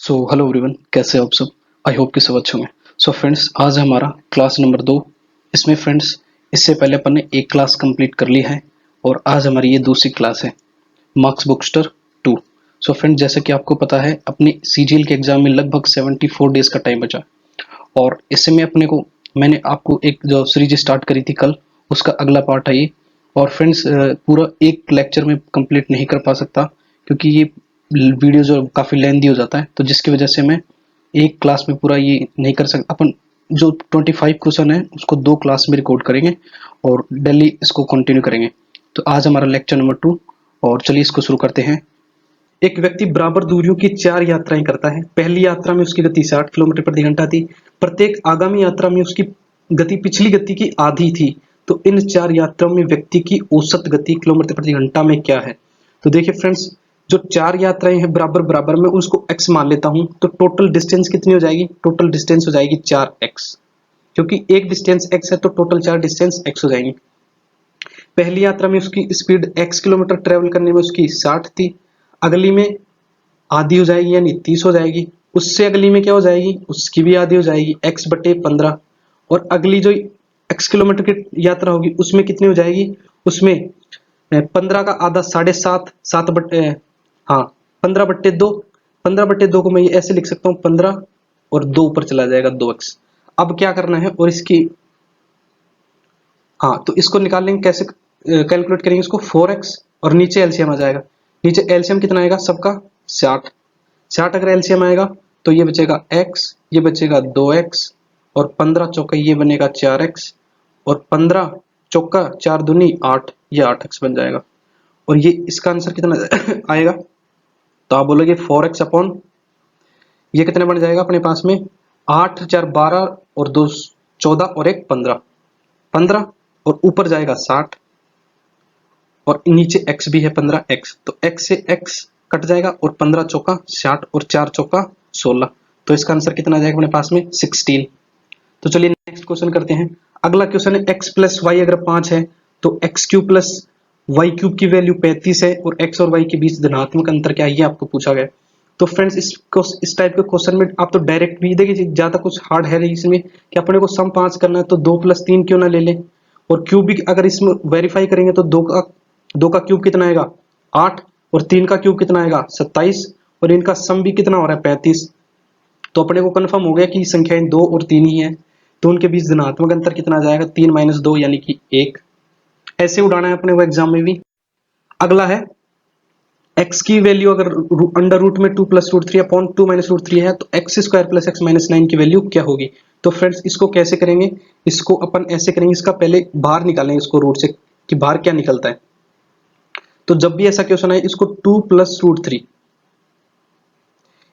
Hello everyone, कैसे हो आप सब। आई होप कि सब अच्छे होंगे। फ्रेंड्स, आज है हमारा क्लास नंबर 2। इसमें फ्रेंड्स, इससे पहले अपन ने एक क्लास कंप्लीट कर ली है और आज हमारी ये दूसरी क्लास है, मार्क्स बुकस्टर 2। फ्रेंड्स, जैसे कि आपको पता है, अपनी सीजीएल के एग्जाम में लगभग 74 डेज का टाइम बचा और इससे में मैंने आपको एक जो सीरीज स्टार्ट करी थी कल, उसका अगला पार्ट है ये। और फ्रेंड्स, पूरा एक लेक्चर में कंप्लीट नहीं कर पा सकता क्योंकि ये वीडियो जो काफ़ी लेंदी हो जाता है, तो जिसकी वजह से मैं एक क्लास में पूरा ये नहीं कर सकता। अपन जो 25 क्वेश्चन है उसको 2 क्लास में रिकॉर्ड करेंगे और डेली इसको कंटिन्यू करेंगे। तो आज हमारा लेक्चर नंबर 2 और चलिए इसको शुरू करते हैं। एक व्यक्ति बराबर दूरियों की 4 यात्राएं करता है। पहली यात्रा में उसकी गति 60 किलोमीटर प्रति घंटा थी। प्रत्येक आगामी यात्रा में उसकी गति पिछली गति की आधी थी। तो इन 4 यात्राओं में व्यक्ति की औसत गति किलोमीटर प्रति घंटा में क्या है। तो देखिए फ्रेंड्स, जो 4 यात्राएं हैं बराबर बराबर में उसको x मान लेता हूं, तो टोटल डिस्टेंस कितनी हो जाएगी। टोटल डिस्टेंस हो जाएगी 4x, क्योंकि एक डिस्टेंस x है तो टोटल 4 डिस्टेंस x हो जाएंगी। पहली यात्रा में उसकी स्पीड x किलोमीटर ट्रेवल करने में उसकी 60 थी। अगली में आधी हो जाएगी यानी 30 हो जाएगी। उससे अगली में क्या हो जाएगी, उसकी भी आधी हो जाएगी, x बटे 15। और अगली जो x किलोमीटर की यात्रा होगी उसमें कितनी हो जाएगी, उसमें 15 का आधा 7.5, 7 बटे, हाँ 15/2। 15/2 को मैं ये ऐसे लिख सकता हूँ 15 और 2 ऊपर चला जाएगा 2x। अब क्या करना है, और इसकी, हाँ तो इसको निकाल लेंगे, कैसे कैलकुलेट करेंगे इसको, 4x और नीचे एलसीएम आ जाएगा। नीचे एलसीएम कितना आएगा सबका, 60 अगर एलसीएम आएगा तो ये बचेगा x, ये बचेगा 2x और 15 चौका ये बनेगा 4x और 15 चौका 4 दूनी 8, ये 8x बन जाएगा। और ये इसका आंसर कितना आएगा, तो आप बोलोगे 4x अपॉन ये कितने बन जाएगा अपने पास में, 8 4 12 और 2 14 और 1 15 और ऊपर जाएगा 60 और नीचे x भी है 15x, तो x से x कट जाएगा और 15 चौका 60 और 4 चौका 16। तो इसका आंसर कितना आ जाएगा अपने पास में 16। तो चलिए नेक्स्ट क्वेश्चन करते हैं। अगला क्वेश्चन है x प्लस वाई अगर 5 है तो X cube plus Y cube की वैल्यू 35 है और x और y के बीच धनात्मक अंतर क्या है, ये आपको पूछा गया। तो फ्रेंड्स, इस टाइप के क्वेश्चन में आप तो डायरेक्ट भी देखिए, ज्यादा कुछ हार्ड है नहीं इसमें कि अपने को सम 5 करना है तो 2 + 3 क्यों ना ले लें, और क्यूब भी अगर इसमें वेरीफाई करेंगे तो 2 का क्यूब कितना आएगा 8 और 3 का क्यूब कितना आएगा 27 और इनका सम भी कितना हो रहा है 35। तो अपने को कंफर्म हो गया कि संख्याएं 2 और 3 ही है, तो उनके बीच धनात्मक अंतर कितना आ जाएगा 3 - 2 यानी कि 1। ऐसे उड़ाना है अपने को एग्जाम में भी। अगला है x की वैल्यू अगर अंडर रूट में 2 + √3 अपॉन 2 - √3 है तो x² + x - 9 की वैल्यू क्या होगी। तो फ्रेंड्स, इसको कैसे करेंगे, इसको अपन ऐसे करेंगे, इसका पहले बाहर निकालेंगे इसको रूट से कि बाहर क्या निकलता है। तो जब भी ऐसा क्वेश्चन है इसको 2 + √3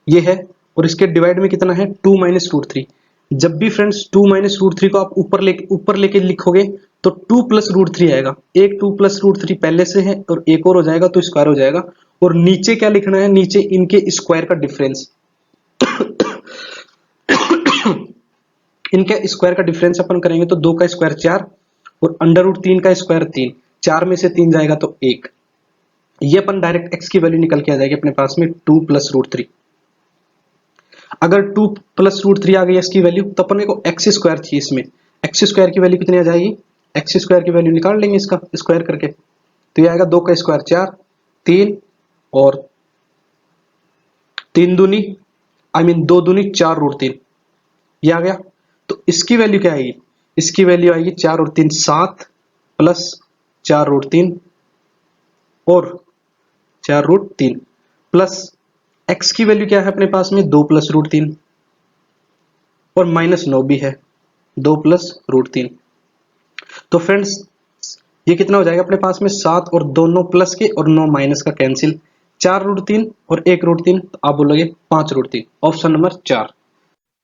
ये है और इसके डिवाइड में कितना है 2 - √3। जब भी फ्रेंड्स 2 - √3 को आप ऊपर लेके लिखोगे तो 2 + √3 आएगा। एक 2 + √3 पहले से है और एक और हो जाएगा तो स्क्वायर हो जाएगा। और नीचे क्या लिखना है, नीचे इनके स्क्वायर का डिफरेंस इनके स्क्वायर का डिफरेंस अपन करेंगे तो 2 का स्क्वायर 4 और √3 का स्क्वायर 3, 4 में से 3 जाएगा तो 1। ये अपन डायरेक्ट x की वैल्यू निकल के आ जाएगी अपने पास में 2 + √3। अगर 2 + √3 आ गई इसकी वैल्यू तो अपन को x² चाहिए, इसमें x² की वैल्यू कितनी आ जाएगी, x² की वैल्यू निकाल लेंगे इसका स्क्वायर करके, तो ये आएगा 2 का स्क्वायर 4, 3 और 3 दूनी 2 दूनी 4 √3 ये आ गया। तो इसकी वैल्यू क्या आएगी, इसकी वैल्यू आएगी 4 और 3 7 प्लस 4 √3 और 4 √3 प्लस x की वैल्यू क्या है अपने पास में 2 + √3 और -9 भी है 2 + √3। तो फ्रेंड्स, ये कितना हो जाएगा अपने पास में 7 और दोनों प्लस के और 9 माइनस का कैंसिल, 4 √3 और 1 √3, तो आप बोलोगे 5 √3, ऑप्शन नंबर 4।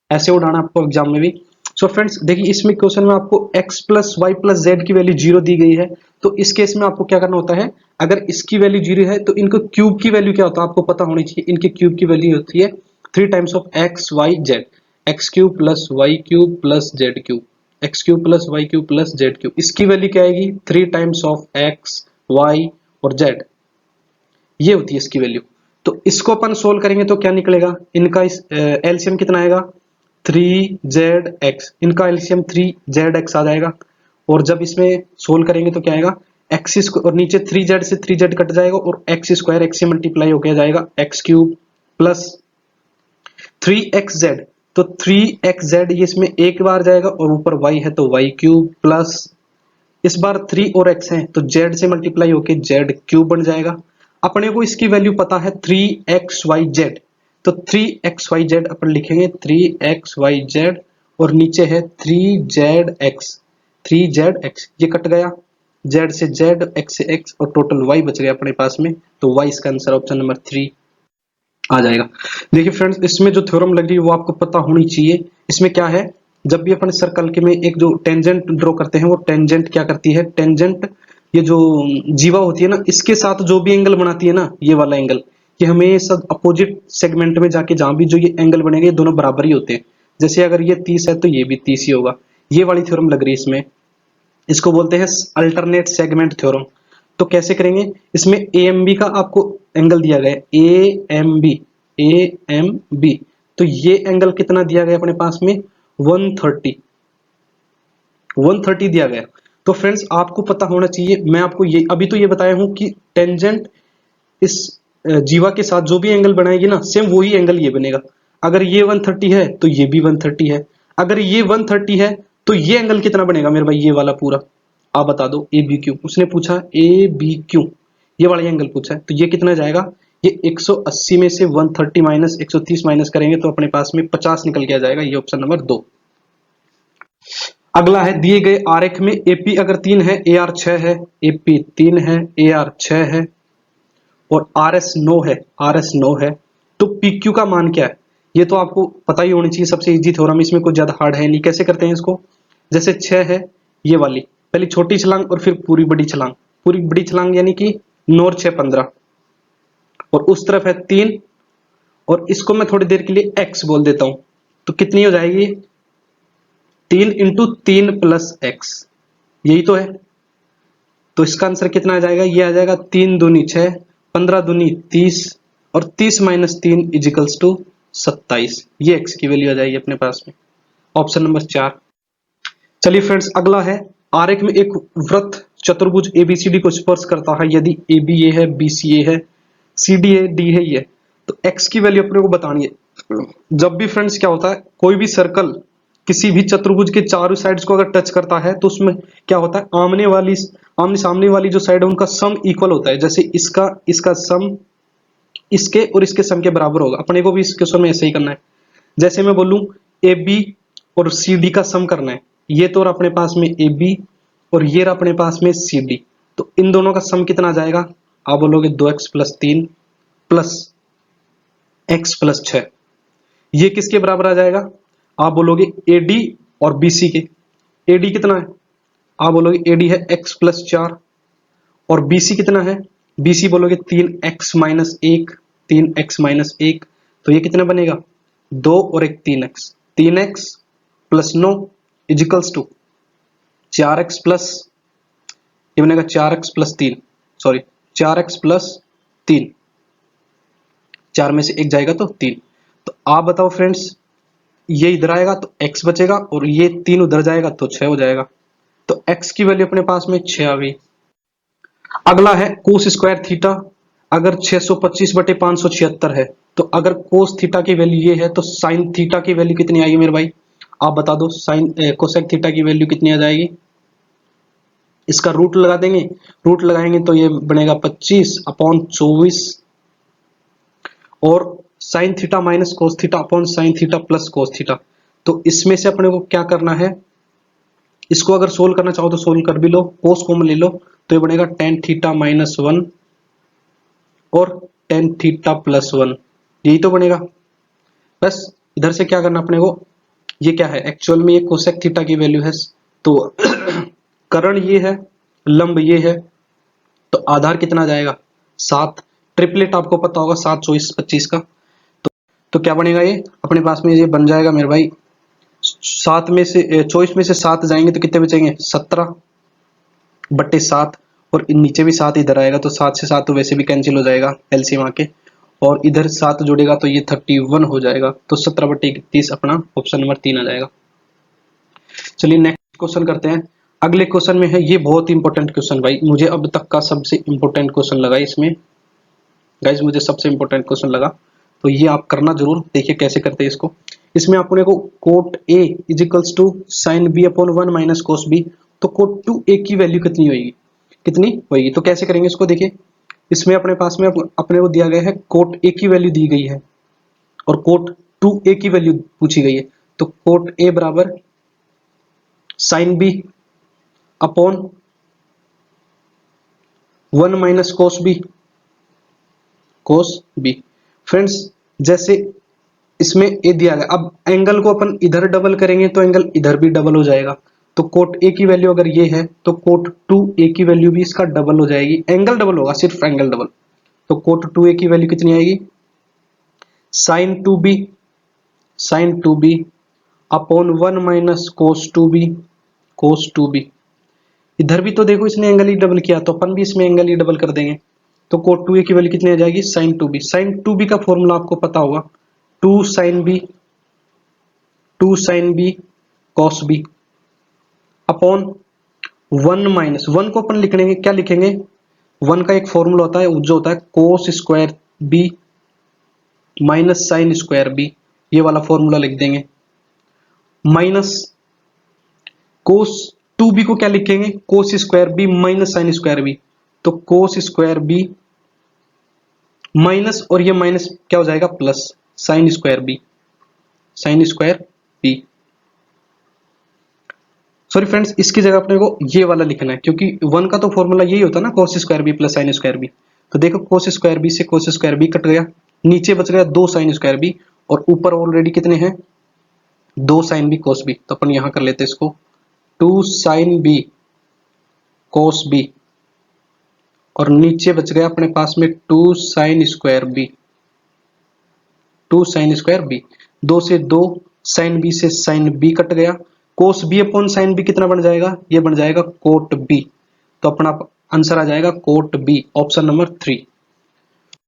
ऐसे उड़ाना आपको एग्जाम में भी। सो फ्रेंड्स, देखिए इसमें क्वेश्चन में आपको x + y + z की वैल्यू 0 दी गई है, तो इस केस में आपको क्या करना होता है, अगर इसकी वैल्यू 0 है तो इनको क्यूब की वैल्यू क्या होता है आपको पता होनी चाहिए। इनके क्यूब की वैल्यू होती है 3 times of x y z, x³ + y³ + z³, x³ + y³ + z³। इसकी वैल्यू क्या आएगी 3 टाइम्स ऑफ x y और z, ये होती है इसकी वैल्यू। तो इसको अपन सोल्व करेंगे तो क्या निकलेगा, इनका एलसीएम कितना आएगा 3zx, इनका एलसीएम 3zx आ जाएगा। और जब इसमें सोल्व करेंगे तो क्या आएगा एक्स और नीचे 3z से 3z कट जाएगा और एक्स स्क्वायर एक्स से मल्टीप्लाई होकर जाएगा एक्स क्यूब प्लस 3xz, तो 3xz ये इसमें एक बार जाएगा और ऊपर y है तो y क्यूब प्लस इस बार 3 और x है तो z से मल्टीप्लाई होके z क्यूब बन जाएगा। अपने को इसकी वैल्यू पता है 3xyz, तो 3xyz अपन लिखेंगे 3xyz और नीचे है 3zx, 3zx ये कट गया, z से z x से x और टोटल y बच गया अपने पास में, तो y इसका आंसर ऑप्शन नंबर 3 आ जाएगा। देखिए फ्रेंड्स, इसमें जो थ्योरम लग रही है वो आपको पता होनी चाहिए। इसमें क्या है, जब भी अपन सर्कल के में एक जो टेंजेंट ड्रॉ करते हैं वो टेंजेंट क्या करती है, टेंजेंट ये जो जीवा होती है ना इसके साथ जो भी एंगल बनाती है ना, ये वाला एंगल, ये हमेशा अपोजिट सेगमेंट में जाके जहां भी जो ये एंगल बनेंगे दोनों बराबर ही होते हैं। जैसे अगर ये 30 है तो ये भी 30 ही होगा, ये वाली थ्योरम लग रही है इसमें। इसको बोलते हैं अल्टरनेट सेगमेंट थ्योरम। तो कैसे करेंगे, इसमें AMB का आपको एंगल दिया गया है, AMB, तो ये एंगल कितना दिया गया अपने पास में 130 दिया गया। तो फ्रेंड्स आपको पता होना चाहिए, मैं आपको ये अभी तो ये बताया हूं कि टेंजेंट इस जीवा के साथ जो भी एंगल बनाएगी ना सेम वही एंगल ये बनेगा। अगर ये 130 है तो ये भी 130 है, अगर ये 130 है तो ये एंगल कितना बनेगा मेरे भाई, ये वाला पूरा आप बता दो ABQ, उसने पूछा ABQ ये वाला एंगल पूछा है, तो ये कितना जाएगा, ये 180 में से 130 माइनस 130 माइनस करेंगे तो अपने पास में 50 निकल के आ जाएगा, ये ऑप्शन नंबर 2। अगला है दिए गए आरेख में AP अगर 3 है, AR 6 है, AP 3 है, AR 6 है और RS 9 है, RS 9 है, तो PQ का मान क्या है, ये तो आपको पता ही होनी चाहिए, सबसे इजी थ्योरम, इसमें कोई ज्यादा हार्ड है नहीं। कैसे करते हैं इसको, जैसे 6 है ये वाली, पहले छोटी छलांग और फिर पूरी बड़ी छलांग, पूरी बड़ी छलांग यानी कि 9 और 6 15, और उस तरफ है 3 और इसको मैं थोड़ी देर के लिए x बोल देता हूं, तो कितनी हो जाएगी 3 इंटू 3 प्लस x, यही तो है। तो इसका आंसर कितना आ जाएगा, ये आ जाएगा 3 दूनी 6, 15 दूनी 30 और 30 माइनस 3 इजिकल्स टू 27, ये x की वैल्यू आ जाएगी अपने पास में, ऑप्शन नंबर 4। चलिए फ्रेंड्स, अगला है आरेख में एक वृत्त चतुर्भुज ABCD को स्पर्श करता है, यदि AB ये है, BC ये है, CD है, D है ये, तो x की वैल्यू अपने को बतानी है। जब भी फ्रेंड्स क्या होता है, कोई भी सर्कल किसी भी चतुर्भुज के चारों साइड्स को अगर टच करता है तो उसमें क्या होता है, आमने सामने वाली जो साइड है उनका सम इक्वल होता है। जैसे इसका सम इसके और इसके सम के बराबर होगा, अपने को भी इस क्वेश्चन में ऐसे ही करना है। जैसे मैं बोलूं AB और CD का सम करना है, ये तो अपने पास में AB और ये अपने पास में CD, तो इन दोनों का सम कितना आ जाएगा, आप बोलोगे 2x plus 3 plus x plus 6, ये किसके बराबर आ जाएगा, आप बोलोगे AD और BC के। AD कितना है, आप बोलोगे AD है x प्लस 4 और BC कितना है, BC बोलोगे 3x माइनस 1, 3x माइनस 1, तो ये कितना बनेगा 2 और 1 3x, 3x plus 9 equals to 4x plus, ये बनेगा 4x plus 3, sorry 4x plus 3, 4 में से 1 जाएगा तो 3। तो आप बताओ फ्रेंड्स, ये इधर आएगा तो x बचेगा और ये 3 उधर जाएगा तो 6 हो जाएगा, तो x की वैल्यू अपने पास में 6 आ गई। अगला है कोस स्क्वायर थीटा अगर 625/576 है, तो अगर कोस थीटा की वैल्यू ये है तो साइन थीटा की वैल्यू कितनी आएगी मेरे भाई, आप बता दो। साइन कोसेक थीटा की वैल्यू कितनी आ जाएगी, इसका रूट लगा देंगे, रूट लगाएंगे तो ये बनेगा 25/24 और sine theta minus cos theta upon sine theta plus cos theta. तो इसमें से अपने को क्या करना है, इसको अगर सोल्व करना चाहो तो सोल्व कर भी लो, कोस कॉमन ले लो तो ये बनेगा टेन थीटा माइनस 1 और टेन थीटा प्लस 1, यही तो बनेगा। बस इधर से क्या करना अपने को, ये क्या है एक्चुअल में ये कोसेक थीटा की वैल्यू है, तो कर्ण ये है, लंब ये है, तो आधार कितना जाएगा 7, ट्रिपलेट आपको पता होगा 7 24 25 का, तो क्या बनेगा ये अपने पास में, ये बन जाएगा मेरे भाई 7 में से 24 में से 7 जाएंगे तो कितने बचेंगे 17/7 और नीचे भी 7 इधर आएगा तो 7 से 7 तो वैसे भी कैंसिल हो जाएगा एलसीएम आके, और इधर 7 जोड़ेगा तो ये 31 हो जाएगा। तो 17/31 अपना ऑप्शन नंबर 3 आ जाएगा। चलिए नेक्स्ट क्वेश्चन करते हैं। अगले क्वेश्चन में है, ये बहुत इंपॉर्टेंट क्वेश्चन भाई, मुझे अब तक का सबसे इंपॉर्टेंट क्वेश्चन लगा इसमें गाइज, मुझे सबसे इंपॉर्टेंट क्वेश्चन लगा। तो ये आप करना जरूर, देखिए कैसे करते हैं इसको। इसमें अपने को cot A is equals to sine B upon 1 minus cos B, तो कोट 2a की वैल्यू कितनी होगी, कितनी होगी। तो कैसे करेंगे इसको, देखिए इसमें अपने पास में अपने को दिया गया है कोट ए की वैल्यू दी गई है और कोट 2a की वैल्यू पूछी गई है। तो कोट ए बराबर sine B upon 1 minus cos B, cos B. Friends जैसे इसमें ए दिया गया, अब एंगल को अपन इधर डबल करेंगे तो एंगल इधर भी डबल हो जाएगा। तो कोट ए की वैल्यू अगर ये है तो कोट 2a की वैल्यू भी इसका डबल हो जाएगी, एंगल डबल होगा, सिर्फ एंगल डबल। तो कोट 2a की वैल्यू कितनी आएगी, sine 2b, sine 2b upon 1 minus cos 2b, cos 2b। इधर भी तो देखो इसने एंगल ही डबल किया, तो अपन भी इसमें एंगल ही डबल कर देंगे। तो कोट 2a की वैल्यू कितनी आ जाएगी, साइन 2b। साइन 2b का फॉर्मूला आपको पता होगा, 2 sine b, 2 sine b cos b upon 1 minus, 1 को अपन लिख लेंगे, क्या लिखेंगे, 1 का एक फॉर्मूला होता है जो होता है cos square b minus sine square b, ये वाला फॉर्मूला लिख देंगे। माइनस कोस 2b को क्या लिखेंगे, cos square b minus sine square b, तो कोस स्क्वायर b माइनस, और ये माइनस क्या हो जाएगा plus sine square b, sine square b। Sorry friends, इसकी जगह अपने को ये वाला लिखना है, क्योंकि 1 का तो फॉर्मूला यही होता है ना, cos square B plus sine square B. तो देखो कोस स्क्वायर बी से कोस स्क्वायर बी कट गया, नीचे बच गया 2 साइन स्क्वायर बी, और ऊपर ऑलरेडी कितने हैं 2 साइन बी कोस बी। तो अपन यहां कर लेते हैं इसको 2 साइन बी कोस बी, और नीचे बच गया अपने पास में 2 sine square B, 2 sine square B. 2 से 2 साइन बी से साइन बी कट गया, cos B upon sine B कितना बन जाएगा, ये बन जाएगा कोट बी। तो अपना आंसर आ जाएगा कोट बी, ऑप्शन नंबर 3।